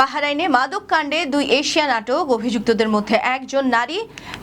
বাহরাইনে মাদক কাণ্ডে 2 এশিয়ান আটক অভিযুক্তদের মধ্যে একজন নারী।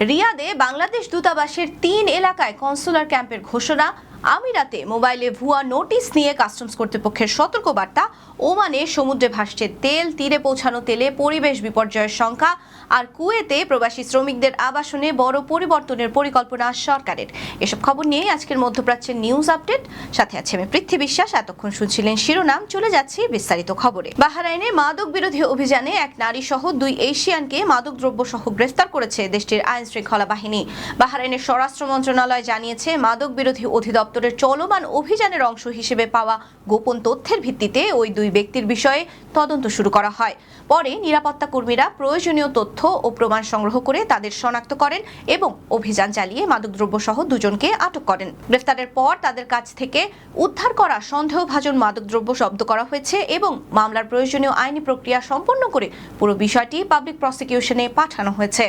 রিয়াদে বাংলাদেশ দূতাবাসের 3 এলাকায় কনসুলার ক্যাম্পের ঘোষণা। আমিরাতে মোবাইলে ভুয়া নোটিশ নিয়ে কাস্টমস কর্তৃপক্ষের সতর্কবার্তা। ওমানে সমুদ্রে ভাসছে তেল, তীরে পৌঁছানো তেলে পরিবেশ বিপর্যয়ের শঙ্কা। আর কুয়েতে প্রবাসী শ্রমিকদের আবাসনে বড় পরিবর্তনের পরিকল্পনা সরকারের। এসব খবর নিয়ে আজকের মধ্যপ্রাচ্যের নিউজ আপডেট। সাথে আছে আমি পৃথ্বী বিশ্বাস। এতক্ষণ শুনছিলেন শিরোনাম, চলে যাচ্ছি বিস্তারিত খবরে। বাহরাইনে মাদক বিরোধী অভিযানে এক নারী সহ 2 এশিয়ানকে মাদকদ্রব্য সহ গ্রেফতার করেছে দেশটির আইন শৃঙ্খলা বাহিনী। বাহরাইনের স্বরাষ্ট্র মন্ত্রণালয় জানিয়েছে, মাদক বিরোধী অধিদপ্তরের চলমান অভিযানের অংশ হিসেবে পাওয়া গোপন তথ্যের ভিত্তিতে ওই 2 ব্যক্তির বিষয়ে তদন্ত শুরু করা হয়। পরে নিরাপত্তা কর্মীরা প্রয়োজনীয় তথ্য ও প্রমাণ সংগ্রহ করে তাদের শনাক্ত করেন এবং অভিযান চালিয়ে মাদকদ্রব্য সহ 2 জনকে আটক করেন। গ্রেফতারের পর তাদের কাছ থেকে উদ্ধার করা সন্দেহভাজন মাদকদ্রব্য জব্দ করা হয়েছে এবং মামলার প্রয়োজনীয় আইনি প্রক্রিয়া সম্পন্ন করে পুরো বিষয়টি পাবলিক প্রসিকিউশনে পাঠানো হয়েছে।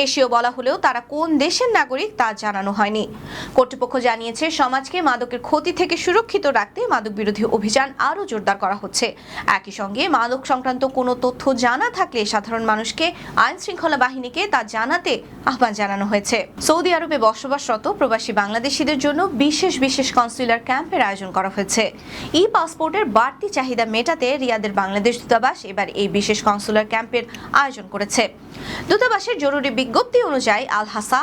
এশীয় বলা হলেও তারা কোন দেশের নাগরিক তা জানানো হয়নি। কর্তৃপক্ষ জানিয়েছে, সমাজকে মাদকের ক্ষতি থেকে সুরক্ষিত রাখতে মাদক বিরোধী অভিযান আরও জোরদার করা হচ্ছে। একই সঙ্গে মাদক সংক্রান্ত কোনো তথ্য জানা থাকলে সাধারণ মানুষকে আইন শৃঙ্খলা বাহিনীকে তা জানাতে আহ্বান জানানো হয়েছে। সৌদি আরবে বসবাসরত প্রবাসী বাংলাদেশিদের জন্য বিশেষ কনসুলার ক্যাম্পের আয়োজন করা হয়েছে। ই পাসপোর্টের বাড়তি চাহিদা মেটাতে রিয়াদের বাংলাদেশ দূতাবাস এবার এই বিশেষ কনসুলার ক্যাম্পের আয়োজন করেছে। দূতাবাসের জরুরি বিজ্ঞপ্তি অনুযায়ী আল হাসা,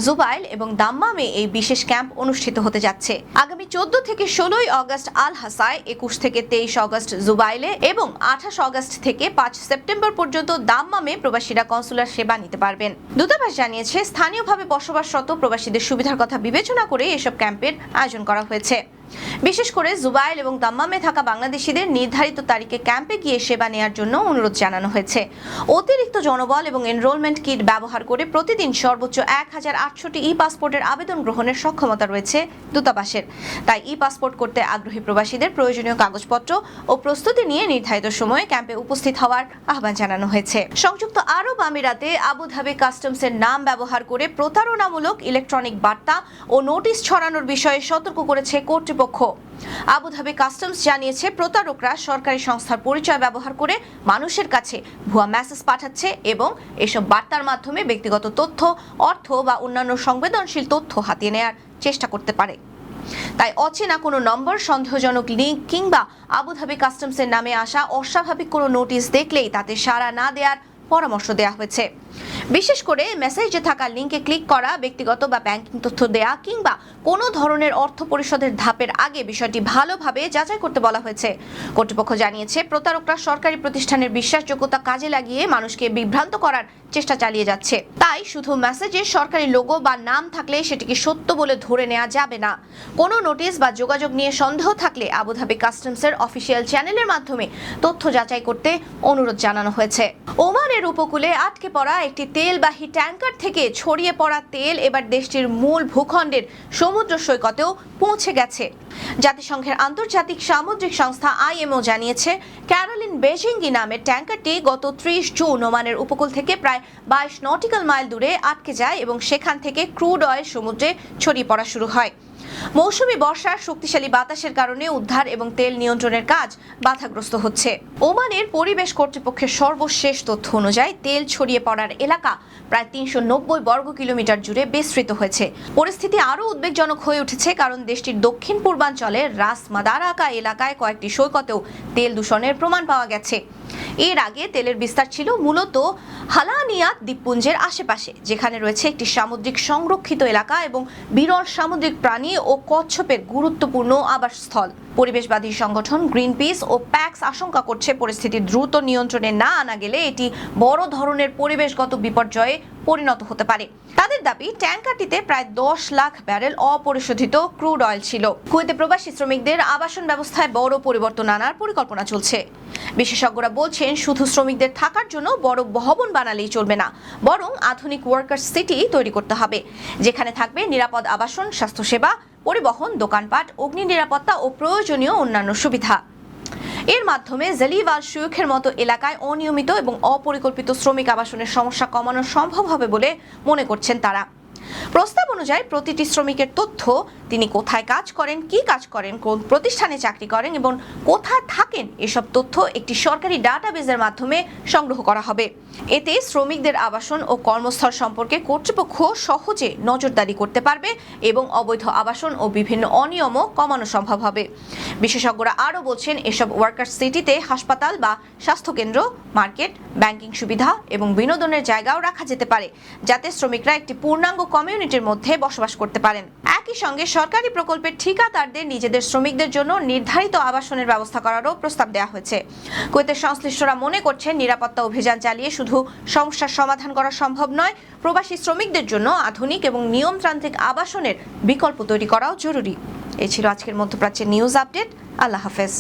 জুবাইল এবং দাম্মামে এই বিশেষ ক্যাম্প অনুষ্ঠিত হতে যাচ্ছে। আগামী 14 থেকে 16 আগস্ট আল হাসায়, 21 থেকে 23 আগস্ট জুবাইলে এবং 28 আগস্ট থেকে 5 সেপ্টেম্বর পর্যন্ত দাম্মামে প্রবাসীরা কনসুলার সেবা নিতে পারবেন। দূতাবাস জানিয়েছে, স্থানীয়ভাবে বসবাসরত প্রবাসীদের সুবিধার কথা বিবেচনা করে এসব ক্যাম্পের আয়োজন করা হয়েছে। বিশেষ করে জুবাইল এবং দাম্মামে থাকা বাংলাদেশিদের নির্ধারিত তারিখে ক্যাম্পে গিয়ে সেবা নেওয়ার জন্য অনুরোধ জানানো হয়েছে। অতিরিক্ত জনবল এবং এনরোলমেন্ট কিট ব্যবহার করে প্রতিদিন সর্বোচ্চ 1800টি ই পাসপোর্টের আবেদন গ্রহণের সক্ষমতা রয়েছে দূতাবাসের। তাই ই পাসপোর্ট করতে আগ্রহী প্রবাসীদের প্রয়োজনীয় কাগজপত্র ও প্রস্তুতি নিয়ে নির্ধারিত সময়ে ক্যাম্পে উপস্থিত হওয়ার আহ্বান জানানো হয়েছে। সংযুক্ত আরব আমিরাতে আবুধাবি কাস্টমসের নাম ব্যবহার করে প্রতারণামূলক ইলেকট্রনিক বার্তা ও নোটিশ ছড়ানোর বিষয়ে সতর্ক করেছে কর্তৃপক্ষ। আবুধাবি কাস্টমস জানিয়েছে, প্রতারকরা সরকারি সংস্থার পরিচয় ব্যবহার করে মানুষের কাছে ভুয়া মেসেজ পাঠাচ্ছে এবং এসব বার্তার মাধ্যমে ব্যক্তিগত তথ্য, অর্থ বা অন্যান্য সংবেদনশীল তথ্য হাতিয়ে নেওয়ার চেষ্টা করতে পারে। তাই অচেনা কোনো নম্বর, সন্দেহজনক লিঙ্ক কিংবা আবুধাবি কাস্টমসের নামে আসা অস্বাভাবিক কোনো নোটিশ দেখলেই তাতে সাড়া না দেওয়ার পরামর্শ দেওয়া হয়েছে। বিশেষ করে মেসেজে থাকা লিঙ্কে ক্লিক করা, ব্যক্তিগত বা ব্যাংকিং তথ্য দেয়া কিংবা কোনো ধরনের অর্থ পরিশোধের ধাপের আগে বিষয়টি ভালোভাবে যাচাই করতে বলা হয়েছে। কর্তৃপক্ষ জানিয়েছে, প্রতারকরা সরকারি প্রতিষ্ঠানের বিশ্বাসযোগ্যতা কাজে লাগিয়ে মানুষকে বিভ্রান্ত করার চেষ্টা চালিয়ে যাচ্ছে। তাই শুধু মেসেজে সরকারি লোগো বা নাম থাকলে সেটিকে সত্য বলে ধরে নেওয়া যাবে না। কোনো নোটিশ বা যোগাযোগ নিয়ে সন্দেহ থাকলে আবুধাবি কাস্টমসের অফিসিয়াল চ্যানেলের মাধ্যমে তথ্য যাচাই করতে অনুরোধ জানানো হয়েছে। ওমানের উপকূলে আটকে পড়া একটি তেলবাহী ট্যাঙ্কার থেকে ছড়িয়ে পড়া তেল এবার দেশটির মূল ভূখণ্ডের সমুদ্র সৈকতেও পৌঁছে গেছে। জাতিসংঘের আন্তর্জাতিক সামুদ্রিক সংস্থা IMO জানিয়েছে, ক্যারোলিন বেজিংগি নামের ট্যাঙ্কারটি গত 30 জুন ওমানের উপকূল থেকে প্রায় 22 নটিক্যাল মাইল দূরে আটকে যায় এবং সেখান থেকে ক্রুড অয়েল সমুদ্রে ছড়িয়ে পড়া শুরু হয়। মৌসুমী বর্ষার শক্তিশালী বাতাসের কারণে উদ্ধার এবং তেল নিয়ন্ত্রণের কাজ বাধাগ্রস্ত হচ্ছে। ওমানের পরিবেশ কর্তৃপক্ষের সর্বশেষ তথ্য অনুযায়ী তেল ছড়িয়ে পড়ার এলাকা প্রায় 390 বর্গ কিলোমিটার জুড়ে বিস্তৃত হয়েছে। পরিস্থিতি আরও উদ্বেগজনক হয়ে উঠেছে কারণ দেশটির দক্ষিণ পূর্বাঞ্চলের রাস মাদারাকা এলাকায় কয়েকটি সৈকতেও তেল দূষণের প্রমাণ পাওয়া গেছে। এর আগে তেলের বিস্তার ছিল মূলত হালানিয়াত দ্বীপপুঞ্জের আশেপাশে, যেখানে রয়েছে একটি সামুদ্রিক সংরক্ষিত এলাকা এবং বিরল সামুদ্রিক প্রাণী ও কচ্ছপের গুরুত্বপূর্ণ আবাসস্থল। পরিবেশবাদী সংগঠন গ্রিনপিস ও প্যাক্স আশঙ্কা করছে, পরিস্থিতি দ্রুত নিয়ন্ত্রণে না আনা গেলে এটি বড় ধরনের পরিবেশগত বিপর্যয়ে পরিণত হতে পারে। তাদের দাবি, ট্যাঙ্কারটিতে প্রায় 10 লাখ ব্যারেল অপরিশোধিত ক্রুড অয়েল ছিল। কুয়েতে প্রবাসী শ্রমিকদের আবাসন ব্যবস্থায় বড় পরিবর্তন আনার পরিকল্পনা চলছে। বিশেষজ্ঞরা বলছেন, শুধু শ্রমিকদের থাকার জন্য বড় ভবন বানালেই চলবে না, বরং আধুনিক ওয়ার্কার্স সিটি তৈরি করতে হবে, যেখানে থাকবে নিরাপদ আবাসন, স্বাস্থ্যসেবা, পরিবহন, দোকানপাট, অগ্নি নিরাপত্তা ও প্রয়োজনীয় অন্যান্য সুবিধা। এর মাধ্যমে জেলিভ আল শুয়ুখের মতো এলাকায় অনিয়মিত এবং অপরিকল্পিত শ্রমিক আবাসনের সমস্যা কমানো সম্ভব হবে বলে মনে করছেন তারা। প্রস্তাব অনুযায়ী প্রতিটি শ্রমিকের তথ্য, তিনি কোথায় কাজ করেন, কি কাজ করেন, কোন প্রতিষ্ঠানে চাকরি করেন এবং কোথায় থাকেন, এসব তথ্য একটি সরকারি ডাটাবেজের মাধ্যমে সংগ্রহ করা হবে। এতে শ্রমিকদের আবাসন ও কর্মস্থল সম্পর্কে কর্তৃপক্ষ সহজে নজরদারি করতে পারবে এবং অবৈধ আবাসন ও বিভিন্ন অনিয়মও কমানো সম্ভব হবে। বিশেষজ্ঞরা আরও বলছেন, এসব ওয়ার্কার সিটিতে হাসপাতাল বা স্বাস্থ্যকেন্দ্র, মার্কেট, ব্যাংকিং সুবিধা এবং বিনোদনের জায়গাও রাখা যেতে পারে, যাতে শ্রমিকরা একটি পূর্ণাঙ্গ কমিউনিটির মধ্যে বসবাস করতে পারেন। একই সঙ্গে সরকারি প্রকল্পের ঠিকাদারদের নিজেদের শ্রমিকদের জন্য নির্ধারিত আবাসনের ব্যবস্থা করারও প্রস্তাব দেওয়া হয়েছে। কুয়েতের সংশ্লিষ্টরা মনে করছেন, নিরাপত্তা অভিযান চালিয়ে শুধু সমস্যার সমাধান করা সম্ভব নয়, প্রবাসী শ্রমিকদের জন্য আধুনিক এবং নিয়মতান্ত্রিক আবাসনের বিকল্প তৈরি করাও জরুরি। এই ছিল আজকের মধ্যপ্রাচ্যের নিউজ আপডেট। আল্লাহ হাফেজ।